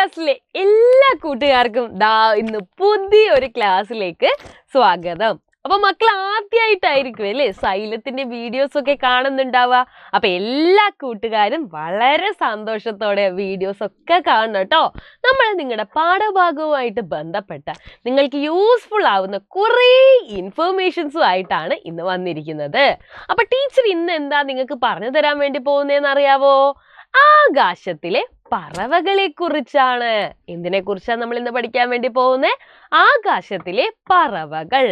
ക്ലാസ്സിലെ എല്ലാ കൂട്ടുകാർക്കും ഇന്ന് പുതിയൊരു ക്ലാസ്സിലേക്ക് സ്വാഗതം. അപ്പൊ മക്കൾ ആദ്യമായിട്ടായിരിക്കും അല്ലേ സൈലത്തിന്റെ വീഡിയോസ് ഒക്കെ കാണുന്നുണ്ടാവുക. അപ്പൊ എല്ലാ കൂട്ടുകാരും വളരെ സന്തോഷത്തോടെ വീഡിയോസ് ഒക്കെ കാണണം കേട്ടോ. നമ്മൾ നിങ്ങളുടെ പാഠഭാഗവുമായിട്ട് ബന്ധപ്പെട്ട നിങ്ങൾക്ക് യൂസ്ഫുൾ ആവുന്ന കുറേ ഇൻഫർമേഷൻസും ആയിട്ടാണ് ഇന്ന് വന്നിരിക്കുന്നത്. അപ്പൊ ടീച്ചർ ഇന്ന് എന്താ നിങ്ങൾക്ക് പറഞ്ഞു തരാൻ വേണ്ടി പോകുന്നതെന്ന് അറിയാവോ? ആകാശത്തിലെ പറവകളെ കുറിച്ചാണ്. എന്തിനെ കുറിച്ചാണ് നമ്മൾ ഇന്ന് പഠിക്കാൻ വേണ്ടി പോകുന്നത്? ആകാശത്തിലെ പറവകൾ.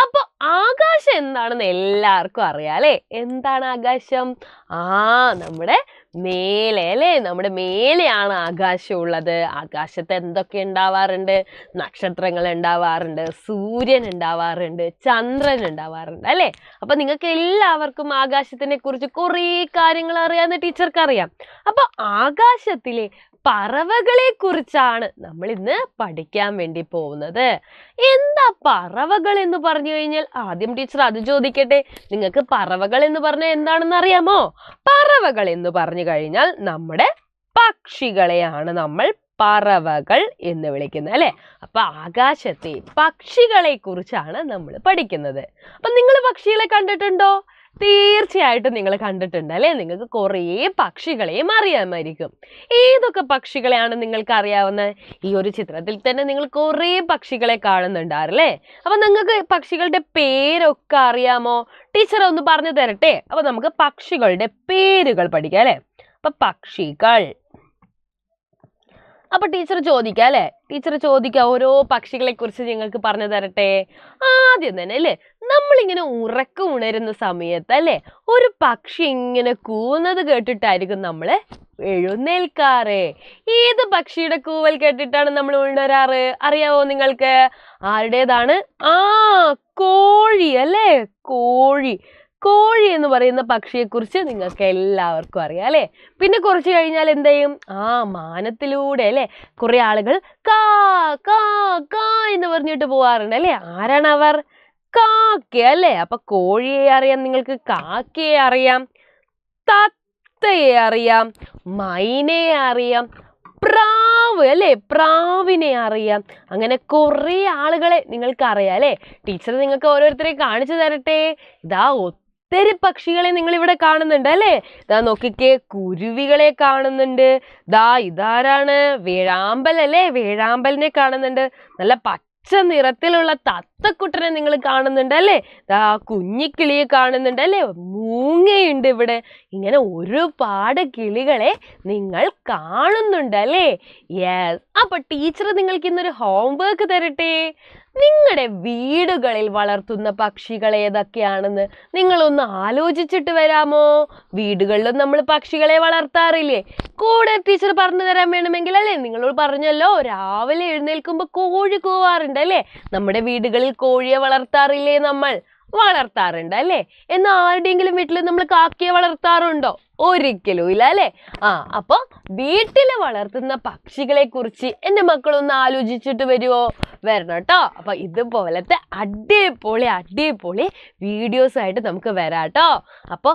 അപ്പൊ ആകാശം എന്താണെന്ന് എല്ലാവർക്കും അറിയാം അല്ലേ? എന്താണ് ആകാശം? നമ്മുടെ മേലെ അല്ലേ? നമ്മുടെ മേലെയാണ് ആകാശം ഉള്ളത്. ആകാശത്ത് എന്തൊക്കെ ഉണ്ടാവാറുണ്ട്? നക്ഷത്രങ്ങൾ ഉണ്ടാവാറുണ്ട്, സൂര്യൻ ഉണ്ടാവാറുണ്ട്, ചന്ദ്രൻ ഉണ്ടാവാറുണ്ട് അല്ലേ? അപ്പൊ നിങ്ങൾക്ക് എല്ലാവർക്കും ആകാശത്തിനെ കുറിച്ച് കുറേ കാര്യങ്ങൾ അറിയാവുന്ന ടീച്ചർക്ക് അറിയാം. അപ്പൊ ആകാശത്തിലെ പറവകളെ കുറിച്ചാണ് നമ്മൾ ഇന്ന് പഠിക്കാൻ വേണ്ടി പോകുന്നത്. എന്താ പറവകൾ എന്ന് പറഞ്ഞു കഴിഞ്ഞാൽ ആദ്യം ടീച്ചർ അത് ചോദിക്കട്ടെ. നിങ്ങൾക്ക് പറവകൾ എന്ന് പറഞ്ഞാൽ എന്താണെന്ന് അറിയാമോ? പറവകൾ എന്ന് പറഞ്ഞു കഴിഞ്ഞാൽ നമ്മുടെ പക്ഷികളെയാണ് നമ്മൾ പറവകൾ എന്ന് വിളിക്കുന്നത് അല്ലെ? അപ്പൊ ആകാശത്തെ പക്ഷികളെ കുറിച്ചാണ് നമ്മൾ പഠിക്കുന്നത്. അപ്പൊ നിങ്ങൾ പക്ഷികളെ കണ്ടിട്ടുണ്ടോ? തീർച്ചയായിട്ടും നിങ്ങൾ കണ്ടിട്ടുണ്ട് അല്ലെ? നിങ്ങൾക്ക് കുറേ പക്ഷികളെയും അറിയാമായിരിക്കും. ഏതൊക്കെ പക്ഷികളെയാണ് നിങ്ങൾക്ക് അറിയാവുന്നത്? ഈ ഒരു ചിത്രത്തിൽ തന്നെ നിങ്ങൾ കുറേ പക്ഷികളെ കാണുന്നുണ്ടാറല്ലേ? അപ്പൊ നിങ്ങൾക്ക് പക്ഷികളുടെ പേരൊക്കെ അറിയാമോ? ടീച്ചർ ഒന്ന് പറഞ്ഞു തരട്ടെ. അപ്പൊ നമുക്ക് പക്ഷികളുടെ പേരുകൾ പഠിക്കാം അല്ലെ? അപ്പൊ പക്ഷികൾ. അപ്പൊ ടീച്ചർ ചോദിക്കാം അല്ലെ? ടീച്ചർ ചോദിക്കാം ഓരോ പക്ഷികളെ കുറിച്ച് നിങ്ങൾക്ക് പറഞ്ഞു തരട്ടെ. ആദ്യം തന്നെ അല്ലേ, നമ്മളിങ്ങനെ ഉറക്കം ഉണരുന്ന സമയത്ത് അല്ലെ ഒരു പക്ഷി ഇങ്ങനെ കൂവുന്നത് കേട്ടിട്ടായിരിക്കും നമ്മള് എഴുന്നേൽക്കാറ്. ഏത് പക്ഷിയുടെ കൂവൽ കേട്ടിട്ടാണ് നമ്മൾ ഉണരാറ് അറിയാവോ നിങ്ങൾക്ക്? ആരുടേതാണ്? കോഴി അല്ലേ? കോഴി എന്ന് പറയുന്ന പക്ഷിയെ കുറിച്ച് നിങ്ങൾക്ക് എല്ലാവർക്കും അറിയാം അല്ലെ? പിന്നെ കുറച്ച് കഴിഞ്ഞാൽ എന്ത് ചെയ്യും? മാനത്തിലൂടെ അല്ലെ കുറെ ആളുകൾ കാ കാ കാ എന്ന് പറഞ്ഞിട്ട് പോവാറുണ്ട് അല്ലെ? ആരാണ് അവർ? കാക്ക അല്ലെ? അപ്പൊ കോഴിയെ അറിയാം നിങ്ങൾക്ക്, കാക്കയെ അറിയാം, തത്തയെ അറിയാം, മൈനയെ അറിയാം, പ്രാവ് അല്ലെ? പ്രാവിനെ അറിയാം. അങ്ങനെ കുറെ ആളുകളെ നിങ്ങൾക്ക് അറിയാം അല്ലെ? ടീച്ചർ നിങ്ങൾക്ക് ഓരോരുത്തരെ കാണിച്ചു തരട്ടെ. ഒത്തിരി പക്ഷികളെ നിങ്ങൾ ഇവിടെ കാണുന്നുണ്ട് അല്ലെ? നോക്കിക്കേ, കുരുവികളെ കാണുന്നുണ്ട്. ഇതാരാണ്? വേഴാമ്പൽ അല്ലെ? വേഴാമ്പലിനെ കാണുന്നുണ്ട്. നല്ല പച്ച നിറത്തിലുള്ള തത്തക്കുട്ടനെ നിങ്ങൾ കാണുന്നുണ്ട് അല്ലെ? കുഞ്ഞിക്കിളിയെ കാണുന്നുണ്ട് അല്ലെ? മൂങ്ങയുണ്ട് ഇവിടെ. ഇങ്ങനെ ഒരുപാട് കിളികളെ നിങ്ങൾ കാണുന്നുണ്ട് അല്ലെ? യെസ്. അപ്പൊ ടീച്ചർ നിങ്ങൾക്ക് ഇന്നൊരു ഹോംവർക്ക് തരട്ടെ. നിങ്ങളുടെ വീടുകളിൽ വളർത്തുന്ന പക്ഷികൾ ഏതൊക്കെയാണെന്ന് നിങ്ങളൊന്ന് ആലോചിച്ചിട്ട് വരാമോ? വീടുകളിലും നമ്മൾ പക്ഷികളെ വളർത്താറില്ലേ? കൂടെ ടീച്ചർ പറഞ്ഞു തരാൻ വേണമെങ്കിൽ അല്ലേ? നിങ്ങളോട് പറഞ്ഞല്ലോ രാവിലെ എഴുന്നേൽക്കുമ്പോൾ കോഴി കൂവാറുണ്ട് അല്ലേ? നമ്മുടെ വീടുകളിൽ കോഴിയെ വളർത്താറില്ലേ? നമ്മൾ വളർത്താറുണ്ട് അല്ലേ? എന്നാൽ ആരുടെയെങ്കിലും വീട്ടിൽ നമ്മൾ കാക്കയെ വളർത്താറുണ്ടോ? ഒരിക്കലും ഇല്ല അല്ലെ? അപ്പൊ വീട്ടില് വളർത്തുന്ന പക്ഷികളെ കുറിച്ച് എന്റെ മക്കളൊന്ന് ആലോചിച്ചിട്ട് വരുമോ? വരണം കേട്ടോ. അപ്പൊ ഇതുപോലത്തെ അടിപൊളി വീഡിയോസ് ആയിട്ട് നമുക്ക് വരാം കേട്ടോ. അപ്പൊ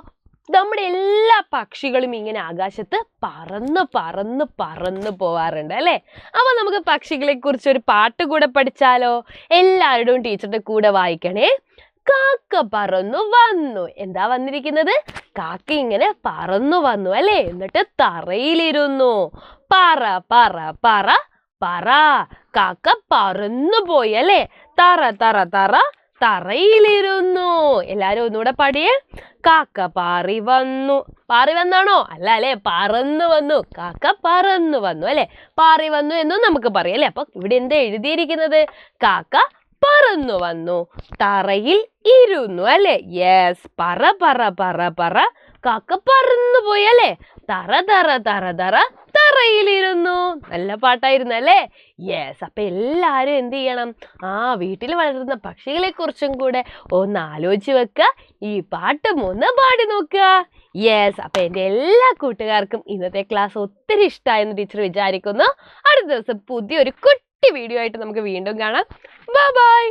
നമ്മുടെ എല്ലാ പക്ഷികളും ഇങ്ങനെ ആകാശത്ത് പറന്ന് പോവാറുണ്ട് അല്ലെ? അപ്പൊ നമുക്ക് പക്ഷികളെ കുറിച്ച് ഒരു പാട്ട് കൂടെ പഠിച്ചാലോ? എല്ലാവരുടെയും ടീച്ചറുടെ കൂടെ വായിക്കണേ. കാക്ക പറന്നു വന്നു. എന്താ വന്നിരിക്കുന്നത്? കാക്ക ഇങ്ങനെ പറന്നു വന്നു അല്ലെ? എന്നിട്ട് തറയിലിരുന്നു. പറ പറ പറ പറ. കാക്ക പറന്നു പോയി അല്ലെ? തറയിലിരുന്നു. എല്ലാരും ഒന്നുകൂടെ പാടിയേ. കാക്ക പാറി വന്നു. പാറി വന്നാണോ? അല്ല അല്ലെ? പറന്നു വന്നു. കാക്ക പറന്നു വന്നു അല്ലെ? പാറി വന്നു എന്നും നമുക്ക് പറയാം അല്ലെ? അപ്പൊ ഇവിടെ എന്താ എഴുതിയിരിക്കുന്നത്? കാക്ക പറന്നു വന്നു, തറയിൽ ഇരുന്നു അല്ലെ? യെസ്. പറ പറ പറ പറ. കാക്ക പറന്നു പോയി അല്ലെ? തറ തറയിലിരുന്നു. നല്ല പാട്ടായിരുന്നു അല്ലേ? യെസ്. അപ്പൊ എല്ലാരും എന്ത് ചെയ്യണം? വീട്ടിൽ വളർത്തുന്ന പക്ഷികളെ കുറിച്ചും കൂടെ ഒന്ന് ആലോചിച്ച് വെക്കുക. ഈ പാട്ടും ഒന്ന് പാടി നോക്കുക. യെസ്. അപ്പൊ എൻ്റെ എല്ലാ കൂട്ടുകാർക്കും ഇന്നത്തെ ക്ലാസ് ഒത്തിരി ഇഷ്ടമായെന്ന് ടീച്ചർ വിചാരിക്കുന്നു. അടുത്ത ദിവസം പുതിയൊരു കുട്ടി വീഡിയോ ആയിട്ട് നമുക്ക് വീണ്ടും കാണാം. Bye bye.